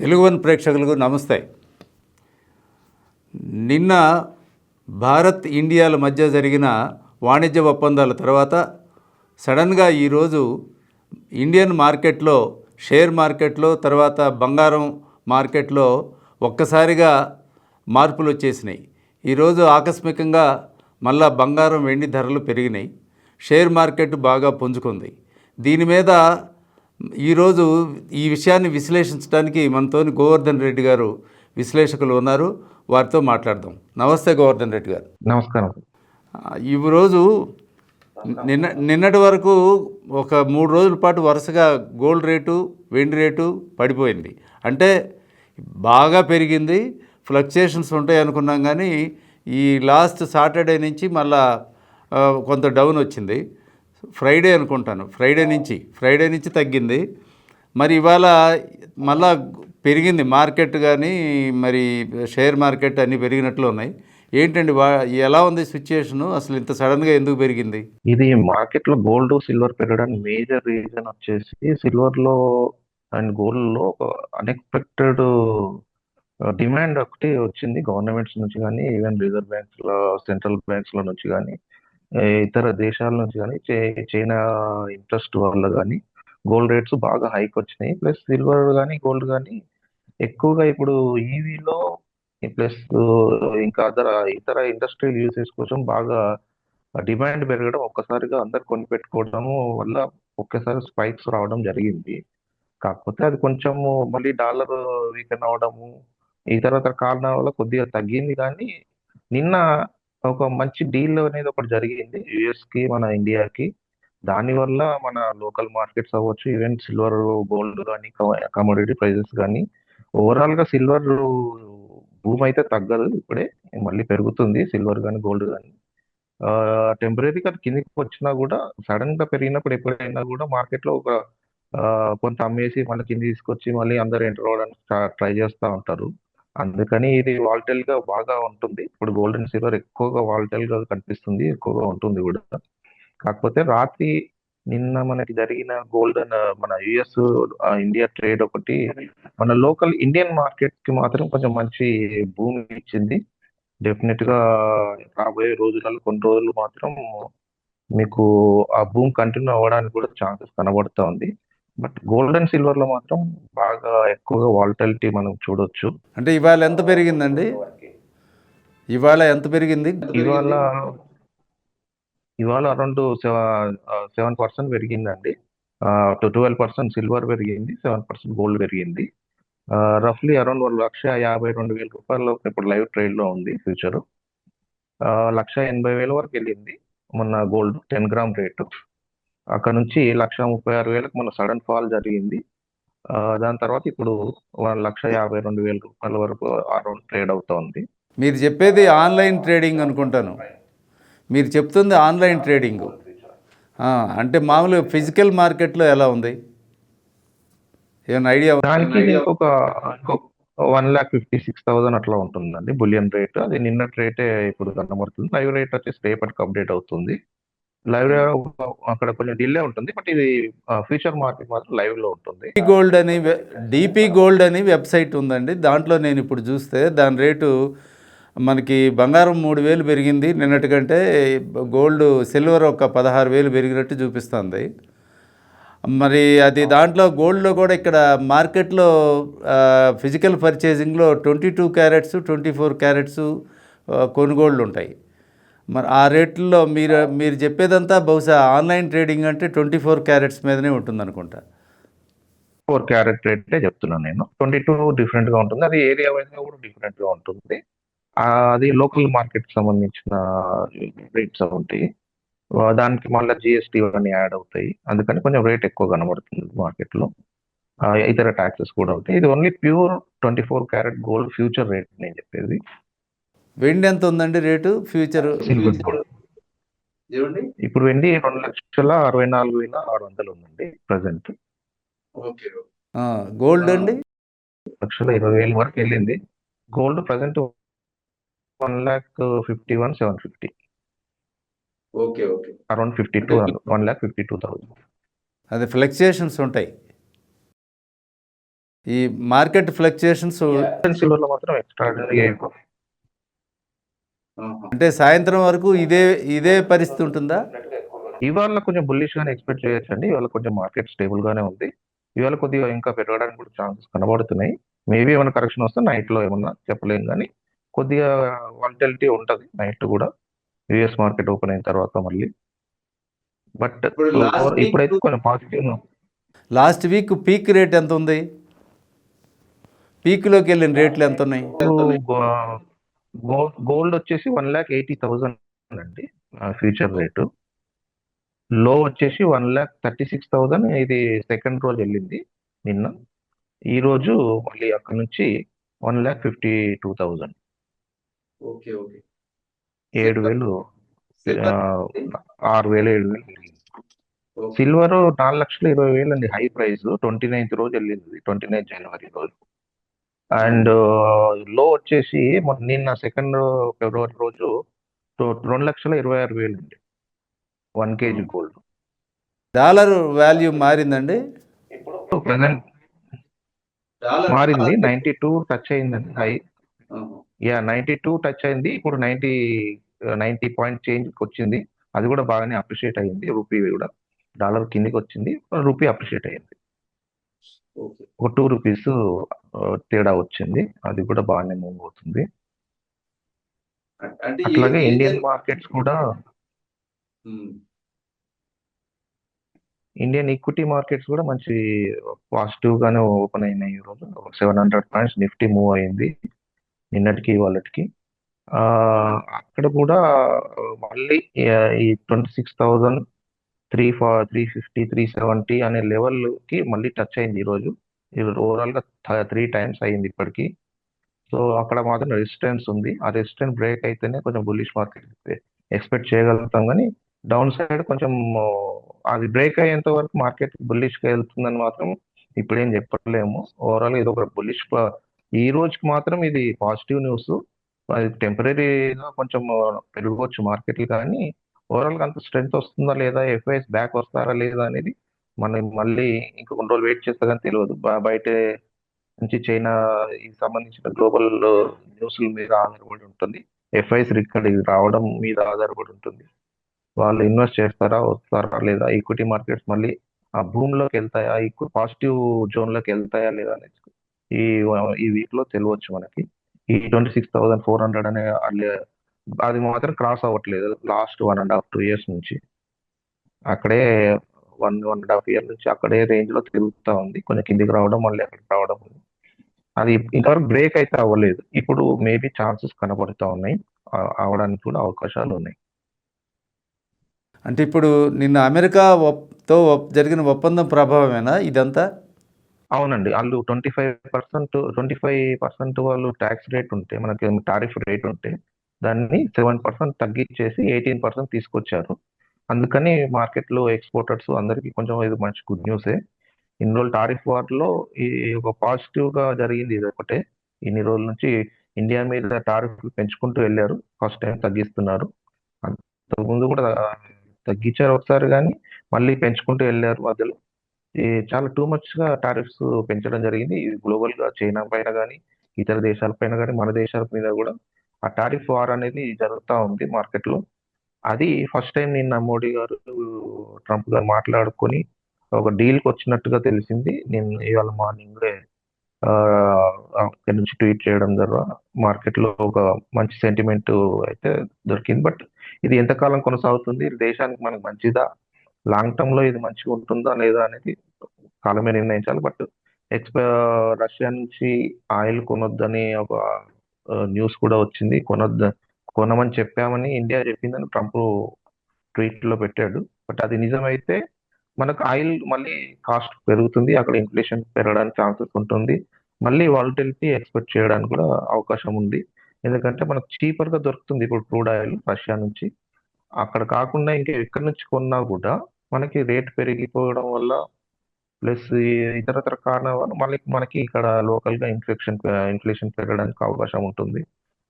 Telugu one ప్రేక్షకులకు నమస్తే. నిన్న భారత్ ఇండియాల మధ్య జరిగిన వాణిజ్య ఒప్పందాల తర్వాత సడన్గా ఈరోజు ఇండియన్ మార్కెట్లో, షేర్ మార్కెట్లో, తర్వాత బంగారం మార్కెట్లో ఒక్కసారిగా మార్పులు వచ్చేసినాయి. ఈరోజు ఆకస్మికంగా మళ్ళా బంగారం, వెండి ధరలు పెరిగినాయి. షేర్ మార్కెట్ బాగా పుంజుకుంది. దీని మీద ఈరోజు ఈ విషయాన్ని విశ్లేషించడానికి మనతోని గోవర్ధన్ రెడ్డి గారు విశ్లేషకులు ఉన్నారు. వారితో మాట్లాడదాం. నమస్తే గోవర్ధన్ రెడ్డి గారు. నమస్కారం. ఈరోజు నిన్నటి వరకు ఒక 3 రోజుల పాటు వరుసగా గోల్డ్ రేటు, వెండి రేటు పడిపోయింది. అంటే బాగా పెరిగింది, ఫ్లక్చుయేషన్స్ ఉంటాయి అనుకున్నాం. కానీ ఈ లాస్ట్ సాటర్డే నుంచి మళ్ళా కొంత డౌన్ వచ్చింది. ఫ్రైడే అనుకుంటాను, ఫ్రైడే నుంచి తగ్గింది. మరి ఇవాళ మళ్ళా పెరిగింది మార్కెట్. కానీ మరి షేర్ మార్కెట్ అన్నీ పెరిగినట్లు ఉన్నాయి. ఏంటండి ఎలా ఉంది సిచ్యుయేషను? అసలు ఇంత సడన్గా ఎందుకు పెరిగింది? ఇది మార్కెట్లో గోల్డ్, సిల్వర్ పెరగడానికి మేజర్ రీజన్ వచ్చేసి సిల్వర్లో అండ్ గోల్డ్లో ఒక అన్ఎక్స్పెక్టెడ్ డిమాండ్ ఒకటి వచ్చింది గవర్నమెంట్స్ నుంచి కానీ, ఈవెన్ రిజర్వ్ బ్యాంక్స్లో, సెంట్రల్ బ్యాంక్స్లో నుంచి కానీ, ఇతర దేశాల నుంచి కానీ, చైనా ఇంట్రెస్ట్ వల్ల కానీ గోల్డ్ రేట్స్ బాగా హైక్ వచ్చినాయి. ప్లస్ సిల్వర్ కానీ, గోల్డ్ కానీ ఎక్కువగా ఇప్పుడు ఈవీలో ప్లస్ ఇంకా ఇతర ఇండస్ట్రియల్ యూసేజ్ కోసం బాగా డిమాండ్ పెరగడం, ఒక్కసారిగా అందరు కొనిపెట్టుకోవడము వల్ల ఒక్కసారి స్పైక్స్ రావడం జరిగింది. కాకపోతే అది కొంచెము మళ్ళీ డాలర్ వీకెన్ అవడము, ఇతర కారణాల వల్ల కొద్దిగా తగ్గింది. కానీ నిన్న ఒక మంచి డీల్ అనేది ఒకటి జరిగింది యుఎస్కి, మన ఇండియాకి. దానివల్ల మన లోకల్ మార్కెట్స్ అవ్వచ్చు, ఈవెన్ సిల్వర్, గోల్డ్ కానీ, కమోడిటీ ప్రైజెస్ కానీ, ఓవరాల్గా సిల్వర్ భూమి అయితే తగ్గదు, ఇప్పుడే మళ్ళీ పెరుగుతుంది సిల్వర్ కానీ, గోల్డ్ కానీ. టెంపరీగా కిందికి వచ్చినా కూడా, సడన్గా పెరిగినప్పుడు ఎప్పుడైనా కూడా మార్కెట్లో ఒక కొంత అమ్మేసి మళ్ళీ కింద తీసుకొచ్చి మళ్ళీ అందరు ఎంటర్ అవ్వడానికి ట్రై చేస్తూ ఉంటారు. అందుకని ఇది వాలటైల్గా బాగా ఉంటుంది. ఇప్పుడు గోల్డ్ అండ్ సిల్వర్ ఎక్కువగా వాలటైల్గా కనిపిస్తుంది, ఎక్కువగా ఉంటుంది కూడా. కాకపోతే రాత్రి నిన్న మనకి జరిగిన గోల్డ్ అండ్ మన యుఎస్ ఇండియా ట్రేడ్ ఒకటి మన లోకల్ ఇండియన్ మార్కెట్కి మాత్రం కొంచెం మంచి భూమి ఇచ్చింది. డెఫినెట్గా రాబోయే రోజులలో కొన్ని రోజులు మాత్రం మీకు ఆ భూమి కంటిన్యూ అవ్వడానికి కూడా ఛాన్సెస్ కనబడుతూ ఉంది. బట్ గోల్డ్ అండ్ సిల్వర్లో మాత్రం బాగా ఎక్కువగా వాలటిలిటీ మనం చూడొచ్చు. అంటే ఇవాళ ఎంత పెరిగిందండి? ఇవాళ అరౌండ్ 7% పెరిగిందండి. 12% సిల్వర్ పెరిగింది, 7% గోల్డ్ పెరిగింది. రఫ్లీ అరౌండ్ 1,52,000 రూపాయలు ఇప్పుడు లైవ్ ట్రేడ్లో ఉంది ఫ్యూచర్. 1,80,000 వరకు వెళ్ళింది మొన్న గోల్డ్ 10 గ్రామ్ రేటు. అక్కడ నుంచి 1,36,000 మన సడన్ ఫాల్ జరిగింది. దాని తర్వాత ఇప్పుడు 1,52,000 రూపాయల వరకు అరౌండ్ ట్రేడ్ అవుతోంది. మీరు చెప్పేది ఆన్లైన్ ట్రేడింగ్ అనుకుంటాను. మీరు చెప్తుంది ఆన్లైన్ ట్రేడింగ్. అంటే మామూలుగా ఫిజికల్ మార్కెట్లో ఎలా ఉంది, ఏమైనా ఐడియా? దానికి ఒక 1,56,000 అట్లా ఉంటుందండి బులియన్ రేట్. అది నిన్నటి రేటే ఇప్పుడు కనబడుతుంది. లైవ్ రేట్ వచ్చేసి రేపటికి అప్డేట్ అవుతుంది. లైవ్ అక్కడ కొంచెం డిలే ఉంటుంది, బట్ ఇది ఫ్యూచర్ మార్కెట్ మాత్రం లైవ్ లో ఉంటుంది. డిపి గోల్డ్ అని వెబ్సైట్ ఉందండి. దాంట్లో నేను ఇప్పుడు చూస్తే దాని రేటు మనకి బంగారం 3,000 పెరిగింది నిన్నటి కంటే, గోల్డ్ సిల్వర్ ఒక 16,000 పెరిగినట్టు చూపిస్తుంది. మరి అది దాంట్లో గోల్డ్లో కూడా ఇక్కడ మార్కెట్లో ఫిజికల్ పర్చేసింగ్లో 22 క్యారెట్స్, 24 క్యారెట్స్ కొనుగోళ్ళు ఉంటాయి. మరి ఆ రేట్లలో మీరు చెప్పేదంతా బహుశా ఆన్లైన్ ట్రేడింగ్ అంటే 24 క్యారెట్స్ మీదనే ఉంటుంది అనుకుంటా. 4 క్యారెట్ రేటే చెప్తున్నాను నేను. 22 డిఫరెంట్గా ఉంటుంది, అది ఏరియా వైజ్గా కూడా డిఫరెంట్గా ఉంటుంది. అది లోకల్ మార్కెట్ సంబంధించిన రేట్స్ ఉంటాయి. దానికి మళ్ళీ జిఎస్టీ అన్నీ యాడ్ అవుతాయి, అందుకని కొంచెం రేట్ ఎక్కువ కనబడుతుంది మార్కెట్లో. ఇతర ట్యాక్సెస్ కూడా ఉంటాయి. ఇది only pure 24 carat gold future rate నేను చెప్పేది. వెండి ఎంత ఉందండి రేటు ఫ్యూచర్? సిల్వర్ గోల్డ్ ఇప్పుడు వెండి 2,64,600 ఉందండి ప్రజెంట్. గోల్డ్ అండి 1,20,000 వరకు వెళ్ళింది. Gold present 1,51,750. అరౌండ్ 1,52,000. అది ఫ్లక్చుయేషన్స్ ఉంటాయి. ఈ మార్కెట్ ఫ్లక్చుయేషన్స్ సిల్వర్ లో మాత్రం ఎక్స్ట్రాడనరీ అంటే సాయంత్రం వరకు ఇదే ఇదే పరిస్థితి ఉంటుందా? ఇవాళ కొంచెం బుల్లిష్ గానే ఎక్స్పెక్ట్ చేయొచ్చండి. ఇవాళ కొంచెం మార్కెట్ స్టేబుల్ గానే ఉంది. ఇవాళ కొద్దిగా ఇంకా పెరగడానికి కూడా ఛాన్సెస్ కనబడుతున్నాయి. మేబీ ఏమైనా కరెక్షన్ వస్తే నైట్ లో ఏమన్నా చెప్పలేం కానీ కొద్దిగా వాలటిలిటీ ఉంటది నైట్ కూడా యుఎస్ మార్కెట్ ఓపెన్ అయిన తర్వాత మళ్ళీ. బట్ ఇప్పుడైతే కొంచెం positive. Last week peak rate ఎంత ఉంది? పీక్లోకి వెళ్ళిన రేట్లు ఎంత ఉన్నాయి? గోల్డ్ వచ్చేసి 1,80,000 అండి ఫ్యూచర్ రేటు. లో వచ్చేసి 1,36,000. ఇది సెకండ్ రోజు వెళ్ళింది నిన్న. ఈ రోజు మళ్ళీ అక్కడ నుంచి 1,52,000. ఓకే ఓకే 7,000 6,000 7,000 పెరిగింది. సిల్వర్ 4,20,000 అండి హై ప్రైస్. 29th రోజు వెళ్ళింది, 29 జనవరి రోజు. అండ్ లో వచ్చేసి నిన్న సెకండ్ ఫిబ్రవరి రోజు 2,26,000 అండి 1 kg గోల్డ్. డాలర్ వాల్యూ మారిందండి? ఇప్పుడు ప్రెసెంట్ మారింది. 92 టచ్ అయిందండి హై. 92 టచ్ అయింది. ఇప్పుడు 90 పాయింట్ చేంజ్ వచ్చింది. అది కూడా బాగానే అప్రిషియేట్ అయ్యింది. రూపీ కూడా డాలర్ కిందికి వచ్చింది, రూపీ అప్రిషియేట్ అయ్యింది. ఒక 2 రూపీస్ తేడా వచ్చింది. అది కూడా బాగానే మూవ్ అవుతుంది. అట్లాగే ఇండియన్ మార్కెట్స్ కూడా, ఇండియన్ ఈక్విటీ మార్కెట్స్ కూడా మంచి పాజిటివ్ గానే ఓపెన్ అయినాయి. ఈ రోజు 700 పాయింట్స్ నిఫ్టీ మూవ్ అయింది నిన్నటికి వాళ్ళకి. అక్కడ కూడా మళ్ళీ ఈ 26,000 350 370 అనే లెవెల్ కి మళ్ళీ టచ్ అయింది ఈ రోజు. ఓవరాల్ గా 3 times అయింది ఇప్పటికి. సో అక్కడ మాత్రం రెసిస్టెన్స్ ఉంది. ఆ రెసిస్టెన్స్ బ్రేక్ అయితేనే కొంచెం బుల్లిష్ మార్కెట్ ఎక్స్పెక్ట్ చేయగలుగుతాం. కానీ డౌన్ సైడ్ కొంచెం అది బ్రేక్ అయ్యేంత వరకు మార్కెట్ బుల్లిష్ గా వెళ్తుందని మాత్రం ఇప్పుడేం చెప్పలేము. ఓవరాల్ ఇది ఒక బుల్లిష్. ఈ రోజుకి మాత్రం ఇది పాజిటివ్ న్యూస్. అది టెంపరీగా కొంచెం పెరగవచ్చు మార్కెట్లు, కానీ ఓవరాల్ గా అంత స్ట్రెంత్ వస్తుందా లేదా, ఎఫ్ఐఎస్ బ్యాక్ వస్తారా లేదా అనేది మనం మళ్ళీ ఇంకా కొన్ని రోజులు వెయిట్ చేస్తే కానీ తెలియదు. బయట నుంచి చైనా ఈ సంబంధించిన గ్లోబల్ న్యూస్ల మీద ఆధారపడి ఉంటుంది. ఎఫ్ఐఎస్ ఇక్కడ రావడం మీద ఆధారపడి ఉంటుంది. వాళ్ళు ఇన్వెస్ట్ చేస్తారా, వస్తారా లేదా, ఈక్విటీ మార్కెట్స్ మళ్ళీ ఆ భూమిలోకి వెళ్తాయా, పాజిటివ్ జోన్ లోకి వెళ్తాయా లేదా అనేది ఈ ఈ వీక్ లో తెలియవచ్చు మనకి. ఈ 26,400 అనే అది మాత్రం క్రాస్ అవ్వట్లేదు లాస్ట్ 1.5 2 years నుంచి. అక్కడే 1.5 years నుంచి అక్కడే రేంజ్ లో తిరుగుతా ఉంది. కొంచెం కిందికి రావడం మళ్ళీ అక్కడికి రావడం. అది ఇంతవరకు బ్రేక్ అయితే అవ్వలేదు. ఇప్పుడు మేబీ ఛాన్సెస్ కనబడుతూ ఉన్నాయి, అవడానికి కూడా అవకాశాలు ఉన్నాయి. అంటే ఇప్పుడు నిన్న అమెరికా తో జరిగిన ఒప్పందం ప్రభావమేనా ఇదంతా? అవునండి. వాళ్ళు 25% వాళ్ళు ట్యాక్స్ రేట్ ఉంటే, మనకి టారిఫ్ రేట్ ఉంటే దాన్ని 7% తగ్గించేసి 18% తీసుకొచ్చారు. అందుకని మార్కెట్లో ఎక్స్పోర్టర్స్ అందరికీ కొంచెం ఇది మంచి గుడ్ న్యూసే. ఇన్ని రోజులు టారిఫ్ వార్లో ఈ ఒక పాజిటివ్ గా జరిగింది ఇది ఒకటే. ఇన్ని రోజుల నుంచి ఇండియా మీద టారిఫ్ పెంచుకుంటూ వెళ్ళారు, ఫస్ట్ టైం తగ్గిస్తున్నారు. అంతకుముందు కూడా తగ్గించారు ఒకసారి, కానీ మళ్ళీ పెంచుకుంటూ వెళ్ళారు మధ్యలో. చాలా టూ మచ్ గా టారిఫ్స్ పెంచడం జరిగింది. ఇది గ్లోబల్ గా చైనా పైన కానీ, ఇతర దేశాల పైన కానీ, మన దేశాల మీద కూడా ఆ టారిఫ్ వార్ అనేది జరుగుతూ ఉంది మార్కెట్ లో. అది ఫస్ట్ టైం నిన్న మోడీ గారు ట్రంప్ గారు మాట్లాడుకొని ఒక డీల్ కి వచ్చినట్టుగా తెలిసింది. నేను ఇవాళ మార్నింగ్ అక్కడి నుంచి ట్వీట్ చేయడం ద్వారా మార్కెట్ లో ఒక మంచి సెంటిమెంట్ అయితే దొరికింది. బట్ ఇది ఎంతకాలం కొనసాగుతుంది, దేశానికి మనకు మంచిదా, లాంగ్ టర్మ్ లో ఇది మంచిగా ఉంటుందా లేదా అనేది కాలమే నిర్ణయించాలి. బట్ రష్యా నుంచి ఆయిల్ కొనొద్దని ఒక న్యూస్ కూడా వచ్చింది. కొనమని చెప్పామని ఇండియా చెప్పిందని ట్రంప్ ట్వీట్ లో పెట్టాడు. బట్ అది నిజమైతే మనకు ఆయిల్ మళ్ళీ కాస్ట్ పెరుగుతుంది, అక్కడ ఇన్ఫ్లేషన్ పెరగడానికి ఛాన్సెస్ ఉంటుంది, మళ్ళీ వాలటిలిటీ ఎక్స్పెక్ట్ చేయడానికి కూడా అవకాశం ఉంది. ఎందుకంటే మనకు చీపర్ గా దొరుకుతుంది ఇప్పుడు క్రూడ్ ఆయిల్ రష్యా నుంచి. అక్కడ కాకుండా ఇంకా ఎక్కడి నుంచి కొన్నా కూడా మనకి రేట్ పెరిగిపోవడం వల్ల ప్లస్ ఇతరతర కారణాల వల్ల మళ్ళీ మనకి ఇక్కడ లోకల్ గా ఇన్ఫ్లేషన్ పెరగడానికి అవకాశం ఉంటుంది.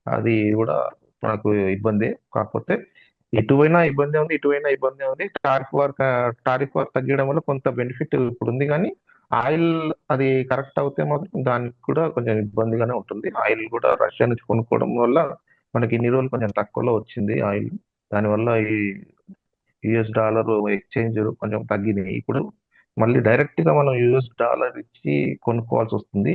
అది కూడా మనకు ఇబ్బంది. కాకపోతే ఎటువైనా ఇబ్బంది ఉంది, ఇటువైనా ఇబ్బంది ఉంది. టారిఫ్ వార్ తగ్గడం వల్ల కొంత బెనిఫిట్ ఇప్పుడు ఉంది, కానీ ఆయిల్ అది కరెక్ట్ అవుతే మాత్రం దానికి కూడా కొంచెం ఇబ్బందిగానే ఉంటుంది. ఆయిల్ కూడా రష్యా నుంచి కొనుక్కోవడం వల్ల మనకి ఇన్ని రోజులు కొంచెం తక్కువలో వచ్చింది ఆయిల్. దానివల్ల ఈ యుఎస్ డాలర్ ఎక్స్చేంజ్ కొంచెం తగ్గినాయి. ఇప్పుడు మళ్ళీ డైరెక్ట్ గా మనం యుఎస్ డాలర్ ఇచ్చి కొనుక్కోవాల్సి వస్తుంది.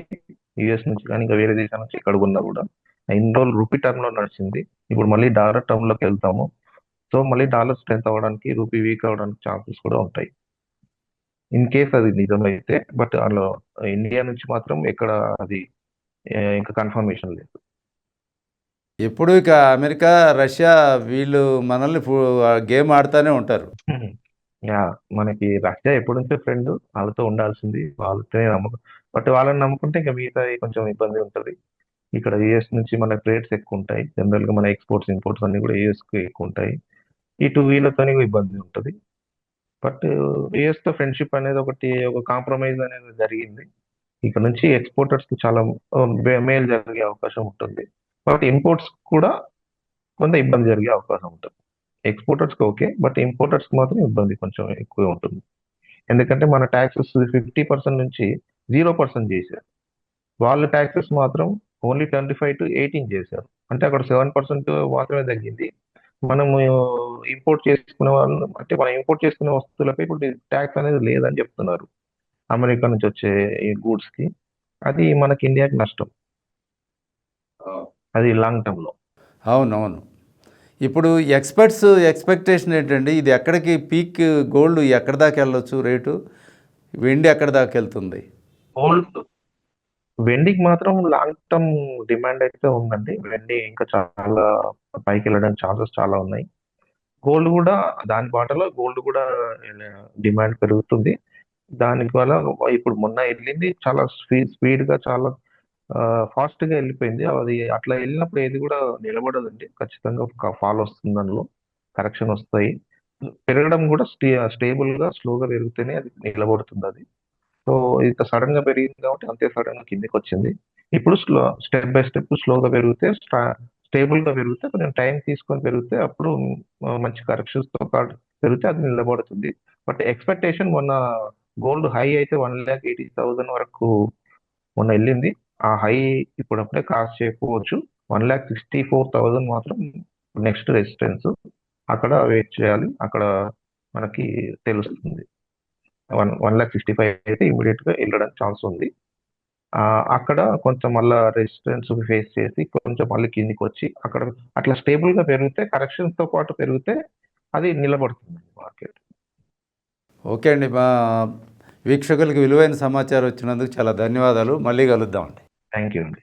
యుఎస్ నుంచి కానీ ఇంకా వేరే దేశాల నుంచి ఎక్కడ కొన్నా కూడా. ఇన్ని రోజులు రూపీ టర్మ్ లో నడిచింది. ఇప్పుడు మళ్ళీ డాలర్ టర్మ్ లోకి వెళ్తాము. సో మళ్ళీ డాలర్ స్ట్రెంత్ అవ్వడానికి, రూపీ వీక్ అవ్వడానికి ఛాన్సెస్ కూడా ఉంటాయి. ఇన్ కేస్ అది నిజమైతే. బట్ అందులో ఇండియా నుంచి మాత్రం ఎక్కడ అది ఇంకా కన్ఫర్మేషన్ లేదు. ఎప్పుడు ఇక అమెరికా రష్యా వీళ్ళు మనల్ని గేమ్ ఆడుతూనే ఉంటారు. యా, మనకి రష్యా ఎప్పటి నుంచో ఫ్రెండ్, వాళ్ళతో ఉండాల్సింది, వాళ్ళతోనే నమ్మకం. బట్ వాళ్ళని నమ్ముకుంటే ఇంకా మిగతా కొంచెం ఇబ్బంది ఉంటుంది. ఇక్కడ యుఎస్ నుంచి మన ట్రేడ్స్ ఎక్కువ ఉంటాయి. జనరల్ గా మన ఎక్స్పోర్ట్స్ ఇంపోర్ట్స్ అన్ని కూడా యుఎస్ కి ఎక్కువ ఉంటాయి. ఇటు వీళ్ళతోనే ఇబ్బంది ఉంటుంది. బట్ యుఎస్ తో ఫ్రెండ్షిప్ అనేది ఒక కాంప్రమైజ్ అనేది జరిగింది. ఇక్కడ నుంచి ఎక్స్పోర్టర్స్ కి చాలా మేలు జరిగే అవకాశం ఉంటుంది. బట్ ఇంపోర్ట్స్ కూడా కొంత ఇబ్బంది జరిగే అవకాశం ఉంటుంది. ఎక్స్పోర్టర్స్ కి ఓకే, బట్ ఇంపోర్టర్స్ కి మాత్రం ఇబ్బంది కొంచెం ఎక్కువ ఉంటుంది. ఎందుకంటే మన ట్యాక్సెస్ 50% నుంచి 0% చేశారు. వాళ్ళ ట్యాక్సెస్ మాత్రం ఓన్లీ 25 to 18 చేశారు. అంటే అక్కడ 7% మాత్రమే తగ్గింది. మనము ఇంపోర్ట్ చేసుకునే వాళ్ళు, అంటే మనం ఇంపోర్ట్ చేసుకునే వస్తువులపై ఇప్పుడు ట్యాక్స్ అనేది లేదని చెప్తున్నారు అమెరికా నుంచి వచ్చే ఈ గూడ్స్ కి. అది మనకి ఇండియాకి నష్టం, అది లాంగ్ టర్మ్ లో. అవునవును. ఇప్పుడు ఎక్స్పెక్టేషన్ ఏంటండి? ఇది ఎక్కడికి పీక్ గోల్డ్ ఎక్కడి దాకా వెళ్ళొచ్చు రేటు? వెండి ఎక్కడి దాకా వెళ్తుంది? గోల్డ్, వెండికి మాత్రం లాంగ్ టర్మ్ డిమాండ్ అయితే ఉందండి. వెండి ఇంకా చాలా పైకి వెళ్ళడానికి ఛాన్సెస్ చాలా ఉన్నాయి. గోల్డ్ కూడా దాని బాటలో గోల్డ్ కూడా డిమాండ్ పెరుగుతుంది. దానికి వల్ల ఇప్పుడు మొన్న వెళ్ళింది చాలా స్పీడ్ గా, చాలా ఫాస్ట్ గా వెళ్ళిపోయింది. అది అట్లా వెళ్ళినప్పుడు ఏది కూడా నిలబడదండి. ఖచ్చితంగా ఒక ఫాల్ వస్తుంది, దానిలో కరెక్షన్ వస్తాయి. పెరగడం కూడా స్టేబుల్ గా స్లోగా పెరిగితేనే అది నిలబడుతుంది. అది సో ఇంత సడన్ గా పెరిగింది కాబట్టి అంతే సడన్ గా కిందికి వచ్చింది. ఇప్పుడు స్టెప్ బై స్టెప్ స్లోగా పెరిగితే, స్టేబుల్ గా పెరిగితే, కొంచెం టైం తీసుకొని పెరిగితే అప్పుడు మంచి కరెక్షన్స్ తో పాటు పెరిగితే అది నిలబడుతుంది. బట్ ఎక్స్పెక్టేషన్ మొన్న గోల్డ్ హై అయితే 1,80,000 వరకు మొన్న వెళ్ళింది. ఆ హై ఇప్పుడప్పుడే క్రాస్ చేయకపోవచ్చు. 1,64,000 మాత్రం నెక్స్ట్ రెసిస్టెన్స్. అక్కడ వెయిట్ చేయాలి, అక్కడ మనకి తెలుస్తుంది. 1,65,000 అయితే ఇమీడియట్ గా వెళ్ళడానికి ఛాన్స్ ఉంది. అక్కడ కొంచెం మళ్ళా రెసిస్టెన్స్ ఫేస్ చేసి కొంచెం మళ్ళీ కిందికి వచ్చి అక్కడ అట్లా స్టేబుల్ గా పెరిగితే, కరెక్షన్స్ తో పాటు పెరిగితే అది నిలబడుతుంది మార్కెట్. ఓకే అండి. మా వీక్షకులకి విలువైన సమాచారం వచ్చినందుకు చాలా ధన్యవాదాలు. మళ్ళీ కలుద్దామండి. థ్యాంక్ యూ అండి.